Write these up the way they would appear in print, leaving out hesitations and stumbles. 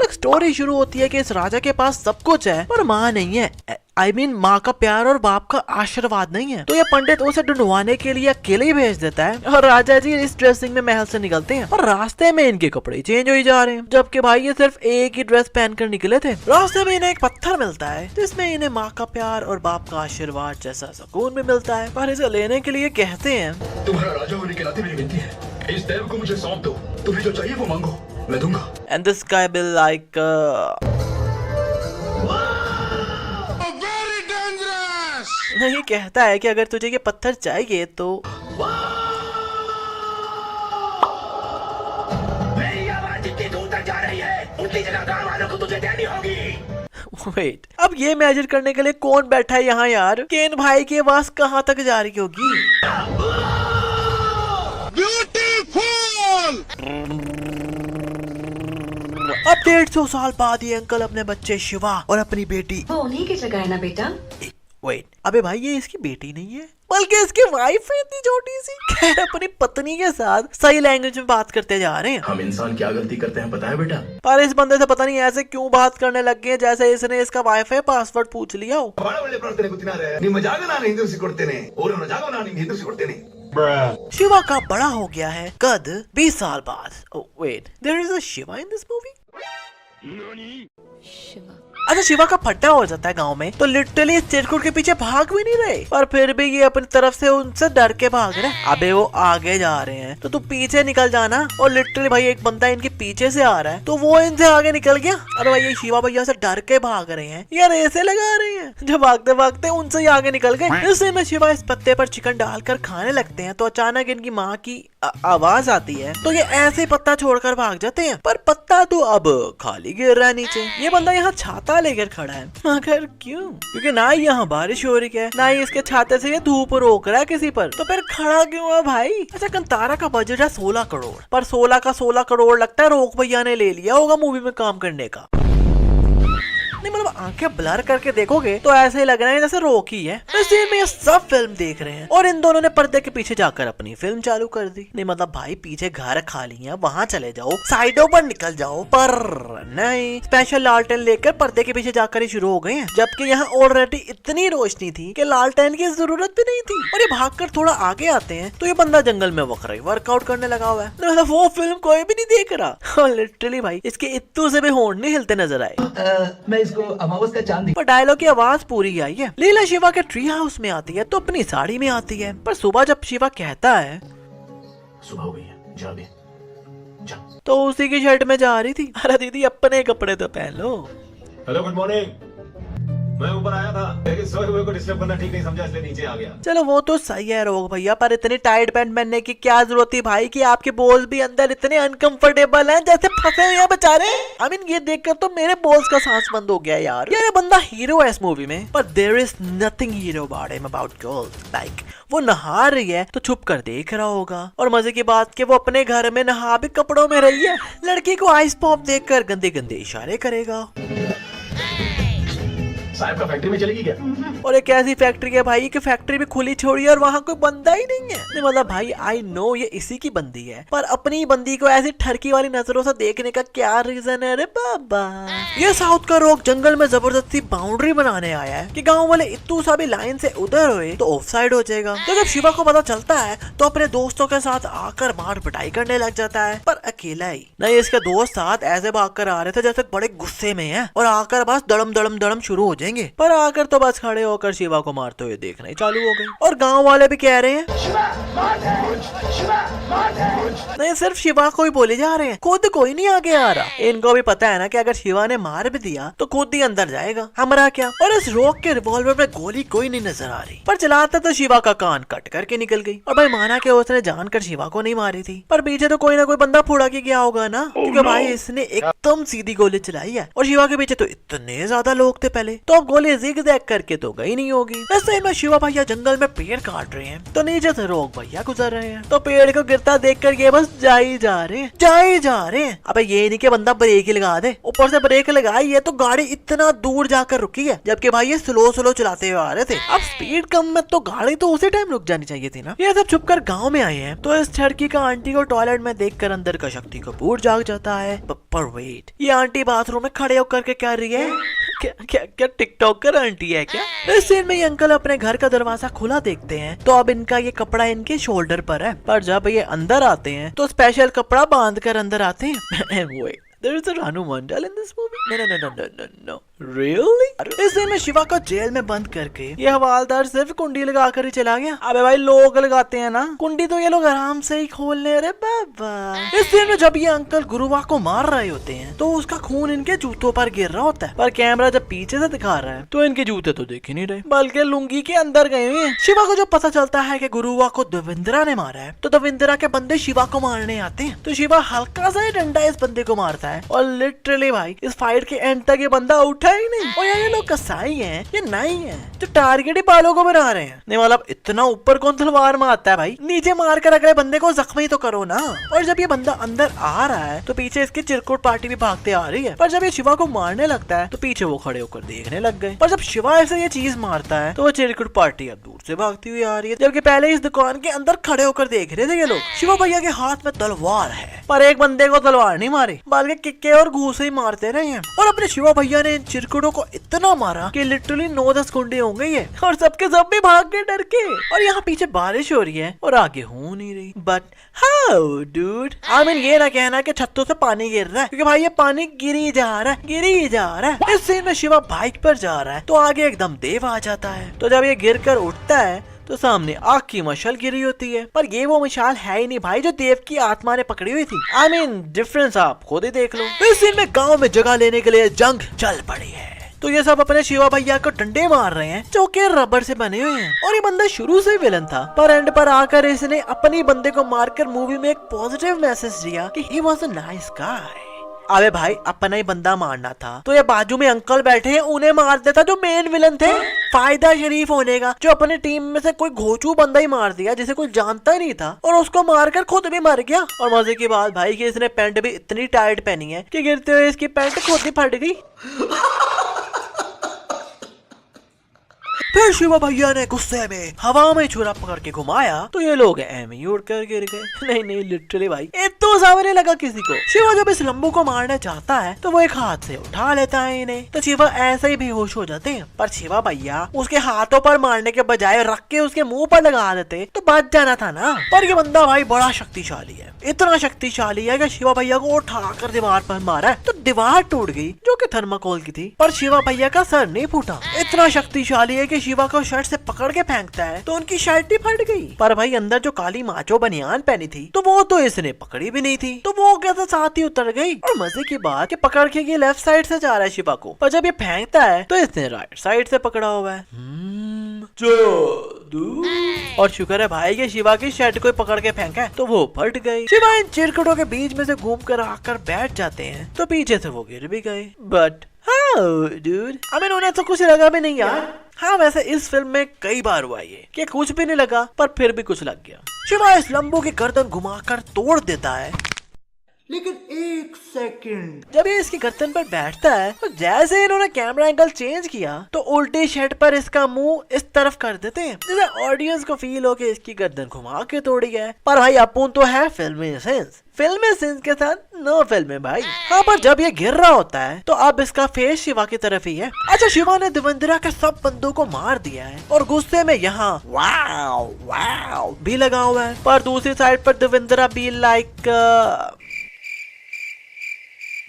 अलग स्टोरी शुरू होती है कि इस राजा के पास सब कुछ है पर माँ नहीं है। I mean, माँ का प्यार और बाप का आशीर्वाद नहीं है। तो ये पंडित उसे ढूंढवाने के लिए अकेले ही भेज देता है और राजा जी इस ड्रेसिंग में महल से निकलते हैं और रास्ते में इनके कपड़े चेंज हो जा रहे हैं, जबकि भाई ये सिर्फ एक ही ड्रेस पहनकर निकले थे। रास्ते में इन्हें एक पत्थर मिलता है जिसमें इन्हें माँ का प्यार और बाप का आशीर्वाद जैसा सुकून भी मिलता है, पर इसे लेने के लिए कहते हैं तुम्हारा राजा होने के नाते मेरी विनती है, इस देव को मुझे सौंप दो, तुम्हें जो चाहिए वो मांगो, मैं दूंगा। And this guy will like नहीं, कहता है कि अगर तुझे ये पत्थर चाहिए तो मेरी आवाज इतनी दूर तक जा रही है, उतनी जगह गांव वालों को तुझे देनी होगी। वेट, अब ये मेजर करने के लिए कौन बैठा है यहाँ यार? केन भाई की आवाज कहाँ तक जा रही होगी? ब्यूटीफुल। अब 150 साल बाद ये अंकल अपने बच्चे शिवा और अपनी बेटी, वो उन्हीं की जगह है ना बेटा? वेट, अबे भाई ये इसकी बेटी नहीं है बल्कि इसकी वाइफ है इतनी छोटी सी। खैर अपनी पत्नी के साथ सही लैंग्वेज में बात करते जा रहे हैं। हम इंसान क्या गलती करते हैं पता है बेटा? पर इस बंदे से पता नहीं ऐसे क्यों बात करने लग गए जैसे इसने इसका वाईफाई पासवर्ड पूछ लिया हो। शिवा का बड़ा हो गया है कद 20 साल बाद। Wait, there is a Shiva in this movie? Shiva. अच्छा, शिवा का फट्टा हो जाता है गांव में तो लिटरली इस चिरकुट के पीछे भाग भी नहीं रहे, पर फिर भी ये अपनी तरफ से उनसे डर के भाग रहे हैं। अबे वो आगे जा रहे हैं तो तू पीछे निकल जाना। और लिटरली भाई एक बंदा इनके पीछे से आ रहा है तो वो इनसे आगे निकल गया। अरे भाई ये शिवा भैया से डर के भाग रहे हैं यार, ऐसे लगा रहे हैं जब भागते भागते उनसे ही आगे निकल गए। इसी में शिवा इस पत्ते पर चिकन डालकर खाने लगते हैं तो अचानक इनकी माँ की आवाज आती है तो ये ऐसे पत्ता छोड़कर भाग जाते हैं, पर पत्ता तो अब खाली गिर रहा है नीचे। ये बंदा यहाँ छाता लेकर खड़ा है, मगर क्यों? क्योंकि ना ही यहाँ बारिश हो रही है ना ही इसके छाते से ये धूप रोक रहा है किसी पर, तो फिर खड़ा क्यों है भाई? अच्छा, कंतारा का बजट है 16 करोड़, पर 16 का 16 करोड़ लगता है रोक भैया ने ले लिया होगा मूवी में काम करने का। नहीं मतलब आंखें ब्लर करके देखोगे तो ऐसे ही लग रहा है जैसे रोकी है। इस सीन में ये सब फिल्म देख रहे हैं और इन दोनों ने पर्दे के पीछे जाकर अपनी फिल्म चालू कर दी। नहीं मतलब भाई पीछे घर खाली है, वहाँ चले जाओ, साइडों पर निकल जाओ, पर नहीं, स्पेशल लालटेन लेकर पर्दे के पीछे जाकर ही शुरू हो गए हैं, जबकि यहाँ ऑलरेडी इतनी रोशनी थी कि लालटेन की जरूरत भी नहीं थी। और ये भागकर थोड़ा आगे आते हैं तो ये बंदा जंगल में वर्कआउट करने लगा हुआ है। मतलब वो फिल्म कोई भी नहीं देख रहा। लिटरली भाई इसके इत्तू से भी होंठ नहीं हिलते नजर आए। इसको अमावस का चांद। पर डायलॉग की आवाज पूरी आई है। लीला शिवा के ट्री हाउस में आती है तो अपनी साड़ी में आती है, पर सुबह जब शिवा कहता है सुबह हो गई है, जा भी जा, तो उसी की शर्ट में जा रही थी। अरे दीदी अपने कपड़े तो पहन लो। हेलो गुड मॉर्निंग, मैं ऊपर आया था लेकिन सोए हुए को डिस्टर्ब करना ठीक नहीं समझा इसलिए नीचे आ गया। चलो वो तो सही है रोग भैया, पर इतनी टाइट पैंट पहनने की क्या जरूरत थी भाई कि आपके बोल्स भी अंदर इतने अनकंफर्टेबल हैं जैसे फंसे हुए हैं बेचारे। आई मीन ये देखकर तो मेरे बोल्स का सांस बंद हो गया यार। ये बंदा हीरो है इस मूवी में, पर there is nothing hero about him about girls. Like वो नहा रही है तो छुप कर देख रहा होगा, और मजे की बात कि वो अपने घर में नहा भी कपड़ों में रही है। लड़की को आइस पॉप देखकर गंदे गंदे इशारे करेगा। साहब का फैक्ट्री में चलेगी क्या? और एक ऐसी फैक्ट्री है भाई कि फैक्ट्री भी खुली छोड़ी है और वहाँ कोई बंदा ही नहीं है। नहीं मतलब भाई आई नो ये इसी की बंदी है, पर अपनी बंदी को ऐसी ठरकी वाली नजरों से देखने का क्या रीजन है रे बाबा? ये साउथ का रोग जंगल में जबरदस्ती बाउंड्री बनाने आया है कि गाँव वाले इतू सा भी लाइन से उधर हुए तो ऑफ साइड हो जाएगा। तो जब शिवा को पता चलता है तो अपने दोस्तों के साथ आकर मार पिटाई करने लग जाता है, पर अकेला ही नहीं। इसके दोस्त साथ ऐसे भाग कर आ रहे थे जैसे बड़े गुस्से में है, और आकर बस दड़म दड़म दड़म शुरू हो जाएंगे, पर आकर तो बस खड़े होकर शिवा को मारते हुए देखना ही चालू हो गई। और गांव वाले भी कह रहे हैं नहीं, सिर्फ शिवा को ही बोले जा रहे हैं, खुद कोई नहीं आगे आ रहा। इनको भी पता है ना कि अगर शिवा ने मार भी दिया तो खुद ही अंदर जाएगा, हमारा क्या। और इस रोक के रिवॉल्वर में गोली कोई नहीं नजर आ रही, पर चलाता तो शिवा का कान कट करके निकल गई। और भाई माना कि उसने जानकर शिवा को नहीं मारी थी, पर पीछे तो कोई ना कोई बंदा फुड़ा के गया होगा ना, क्योंकि भाई इसने एकदम सीधी गोली चलाई है और शिवा के पीछे तो इतने ज्यादा लोग थे पहले। तो वो गोली zigzag करके तो गई नहीं होगी। वैसे में शिवा भैया जंगल में पेड़ काट रहे हैं तो नीचे से रोक भैया गुजर रहे हैं, तो पेड़ को गिरता देखकर ये बस जा ही जा रहे हैं। अबे ये नहीं कि बंदा ब्रेक ही लगा दे, ऊपर से ब्रेक लगाई है तो गाड़ी इतना दूर जाकर रुकी है, जबकि भाई ये स्लो चलाते हुए आ रहे थे। अब स्पीड कम में तो गाड़ी तो उसी टाइम रुक जानी चाहिए थी ना। ये सब छुपकर गांव में आए हैं तो इस लड़की का आंटी को टॉयलेट में देखकर अंदर का शक्ति कपूर जाग जाता है। पर वेट, ये आंटी बाथरूम में खड़े होकर के क्या रही है? क्या टिकटॉकर आंटी है क्या? इस सीन में ये अंकल अपने घर का दरवाजा खुला देखते हैं तो अब इनका ये कपड़ा इनके शोल्डर पर है, पर जब ये अंदर आते हैं तो स्पेशल कपड़ा बांध कर अंदर आते हैं। There is a Ranu Mandal in this movie? No. Really? इस दिन में शिवा को जेल में बंद करके ये हवालदार सिर्फ कुंडी लगा कर ही चला गया। अबे भाई लोग लगाते हैं ना कुंडी, तो ये लोग आराम से ही खोल ले रहे बाबा। इस दिन में जब ये अंकल गुरुवा को मार रहे होते हैं तो उसका खून इनके जूतों पर गिर रहा होता है, पर कैमरा जब पीछे से दिखा रहा है तो इनके जूते तो देख ही नहीं रहे बल्कि लुंगी के अंदर गए हुए हैं। शिवा को जब पता चलता है कि गुरुवा को दविंद्रा ने मारा है तो दविंद्रा के बंदे शिवा को मारने आते हैं, तो शिवा हल्का सा डंडा इस बंदे को मारता है और लिटरली भाई इस फाइट के एंड तक ये बंदा उठा ही नहीं। और यार ये लोग कसाई हैं, ये नहीं है तो टारगेट ही बालों को बना रहे हैं। नहीं मतलब इतना ऊपर कौन तलवार मारता है भाई, नीचे मार कर अगले बंदे को जख्मी तो करो ना। और जब ये बंदा अंदर आ रहा है तो पीछे इसकी चिरकुट पार्टी भी भागते आ रही है, पर जब ये शिवा को मारने लगता है तो पीछे वो खड़े होकर देखने लग गए। पर जब शिवा ऐसे ये चीज मारता है तो वो चिरकुट पार्टी अब दूर से भागती हुई आ रही है, जबकि पहले इस दुकान के अंदर खड़े होकर देख रहे थे ये लोग। शिवा भैया के हाथ में तलवार है पर एक बंदे को तलवार नहीं मारी बल्कि किक्के और घूसे ही मारते रहे हैं। और अपने शिवा भैया ने इन चिरकुटों को इतना मारा कि लिटरली 9-10 कुंडे हो गई है और सबके सब भी भाग गए डर के। और यहाँ पीछे बारिश हो रही है और आगे हो नहीं रही। But how dude, I mean ये ना कहना कि छतों से पानी गिर रहा है, क्योंकि भाई ये पानी गिरी जा रहा है। इस सीन में शिवा बाइक पर जा रहा है तो आगे एकदम देव आ जाता है, तो जब ये गिर कर उठता है तो सामने आग की मशाल गिरी होती है, पर ये वो मशाल है ही नहीं भाई जो देव की आत्मा ने पकड़ी हुई थी। आई मीन डिफरेंस आप खुद ही देख लो। इस सीन में गांव में जगह लेने के लिए जंग चल पड़ी है, तो ये सब अपने शिवा भैया को डंडे मार रहे हैं जो कि रबर से बने हुए हैं। और ये बंदा शुरू से विलन था, पर एंड पर आकर इसने अपनी बंदे को मारकर मूवी में एक पॉजिटिव मैसेज दिया कि he was a nice guy. अबे भाई अपना ही बंदा मारना था तो ये बाजू में अंकल बैठे हैं उन्हें मार देता जो मेन विलन थे। फायदा शरीफ होने का, जो अपने टीम में से कोई घोचू बंदा ही मार दिया जिसे कोई जानता ही नहीं था और उसको मारकर खुद भी मर गया। और मजे की बात भाई कि इसने पैंट भी इतनी टाइट पहनी है कि गिरते हुए इसकी पैंट खुद ही फट गई। फिर शिवा भैया ने गुस्से में हवा में छुरा पकड़ के घुमाया तो ये लोग ऐमे ही उड़कर गिर गए। नहीं लिटरली भाई इतना सामने लगा किसी को। शिवा जब इस लंबू को मारने चाहता है तो वो एक हाथ से उठा लेता है इन्हें, तो शिवा ऐसे ही बेहोश हो जाते हैं। पर शिवा भैया उसके हाथों पर मारने के बजाय रख के उसके मुंह पर लगा देते तो बच जाना था ना। पर ये बंदा भाई बड़ा शक्तिशाली है, इतना शक्तिशाली है कि शिवा भैया को उठाकर दीवार पर मारा तो दीवार टूट गई जो कि थर्माकोल की थी, पर शिवा भैया का सर नहीं फूटा। इतना शक्तिशाली है कि शिवा को शर्ट से पकड़ के फेंकता है तो उनकी शर्ट ही फट गई। पर भाई अंदर जो काली माचो बनियान पहनी थी तो वो तो इसने पकड़ी भी नहीं थी, तो वो कैसे साथ ही उतर गई। और मजे की बात कि पकड़ के ये लेफ्ट साइड से जा रहा है शिवा को, पर जब ये फेंकता है तो इसने राइट साइड से पकड़ा हुआ है। और शुक्र है भाई कि शिवा की शर्ट को पकड़ के फेंका है तो वो फट गई। शिवा इन चिरकुटों के बीच में से घूम कर आकर बैठ जाते हैं तो पीछे से वो गिर भी गए। But how dude, I mean उन्हें तो कुछ लगा भी नहीं यार। हाँ वैसे इस फिल्म में कई बार हुआ ये कि कुछ भी नहीं लगा पर फिर भी कुछ लग गया। शिवा इस लंबू की गर्दन घुमाकर तोड़ देता है, लेकिन एक सेकंड जब ये इसकी गर्दन पर बैठता है तो जैसे इन्होंने कैमरा एंगल चेंज किया तो उल्टी शर्ट पर इसका मुंह इस तरफ कर देते हैं जिससे ऑडियंस को फील हो कि इसकी गर्दन घुमा के तोड़ी है। पर भाई अपुन तो है फिल्मी सेंस के साथ नो फिल्म है भाई। हाँ पर जब ये गिर रहा होता है तो अब इसका फेस शिवा की तरफ ही है। अच्छा शिवा ने दविंद्रा के सब बंदों को मार दिया है और गुस्से में यहाँ वाव भी लगा हुआ है, पर दूसरी साइड पर दविंद्रा भी लाइक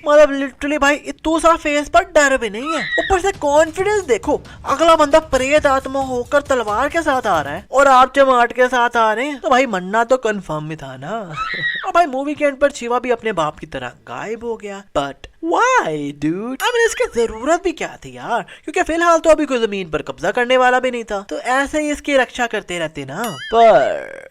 मतलब लिटरली भाई इतना सा फेस पर डर भी नहीं है। ऊपर से कॉन्फिडेंस देखो, अगला बंदा प्रेत आत्मा होकर तलवार के साथ आ रहा है और आप चमाट के साथ आ रहे हैं तो भाई मरना तो कंफर्म ही था ना। और भाई मूवी के एंड पर शिवा भी अपने बाप की तरह गायब हो गया। But why dude, I mean इसकी जरूरत भी क्या थी यार, क्योंकि फिलहाल तो अभी कोई जमीन पर कब्जा करने वाला भी नहीं था, तो ऐसे ही इसकी रक्षा करते रहते ना। पर